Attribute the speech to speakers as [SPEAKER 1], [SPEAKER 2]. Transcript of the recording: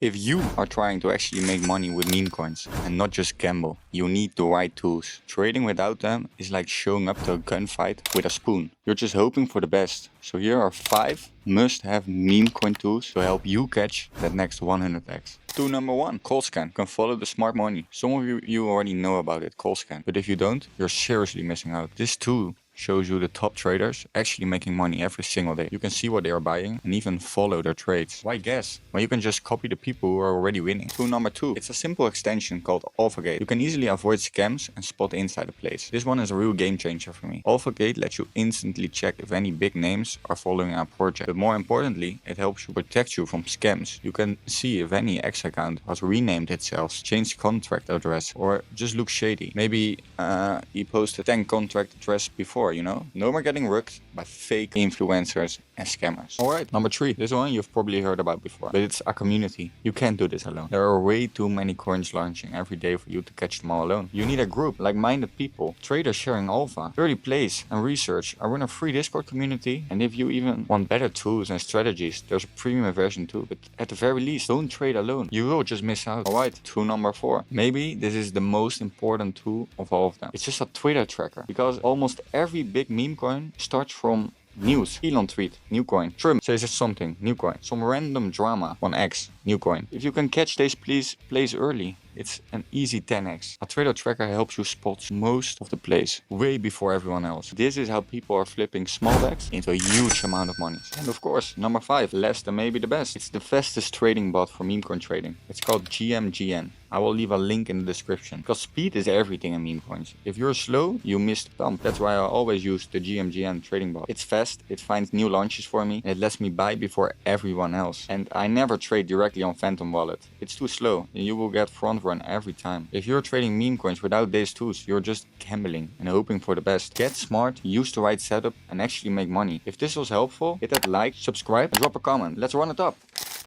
[SPEAKER 1] If you are trying to actually make money with meme coins and not just gamble, you need the right tools. Trading without them is like showing up to a gunfight with a spoon. You're just hoping for the best. So here are 5 must-have meme coin tools to help you catch that next 100x. Tool number 1, call scan. You can follow the smart money. Some of you already know about it, call scan. But if you don't, you're seriously missing out. This tool shows you the top traders actually making money every single day. You can see what they are buying and even follow their trades. Why guess? Well, you can just copy the people who are already winning. Tool number 2. It's a simple extension called AlphaGate. You can easily avoid scams and spot insider plays. This one is a real game changer for me. AlphaGate lets you instantly check if any big names are following our project. But more importantly, it helps you protect you from scams. You can see if any X account has renamed itself, changed contract address, or just looks shady. Maybe he posted 10 contract address before, you know? No more getting rigged by fake influencers and scammers. Alright, number 3. This one you've probably heard about before, but it's a community. You can't do this alone. There are way too many coins launching every day for you to catch them all alone. You need a group, like-minded people, traders sharing alpha, early plays and research. I run a free Discord community, and if you even want better tools and strategies, there's a premium version too. But at the very least, don't trade alone. You will just miss out. Alright, tool number 4. Maybe this is the most important tool of all of them. It's just a Twitter tracker, because almost every big meme coin starts from news. Elon tweet, new coin. Trump says something, new coin. Some random drama on X, new coin. If you can catch these plays early, it's an easy 10x. A trader tracker helps you spot most of the plays way before everyone else. This is how people are flipping small bets into a huge amount of money. And of course, number 5, last and maybe the best. It's the fastest trading bot for meme coin trading. It's called GMGN. I will leave a link in the description, because speed is everything in meme coins. If you're slow, you miss the pump. That's why I always use the GMGN trading bot. It's fast, it finds new launches for me, and it lets me buy before everyone else. And I never trade directly on Phantom Wallet. It's too slow, and you will get front run every time. If you're trading meme coins without these tools, you're just gambling and hoping for the best. Get smart, use the right setup, and actually make money. If this was helpful, hit that like, subscribe, and drop a comment. Let's run it up.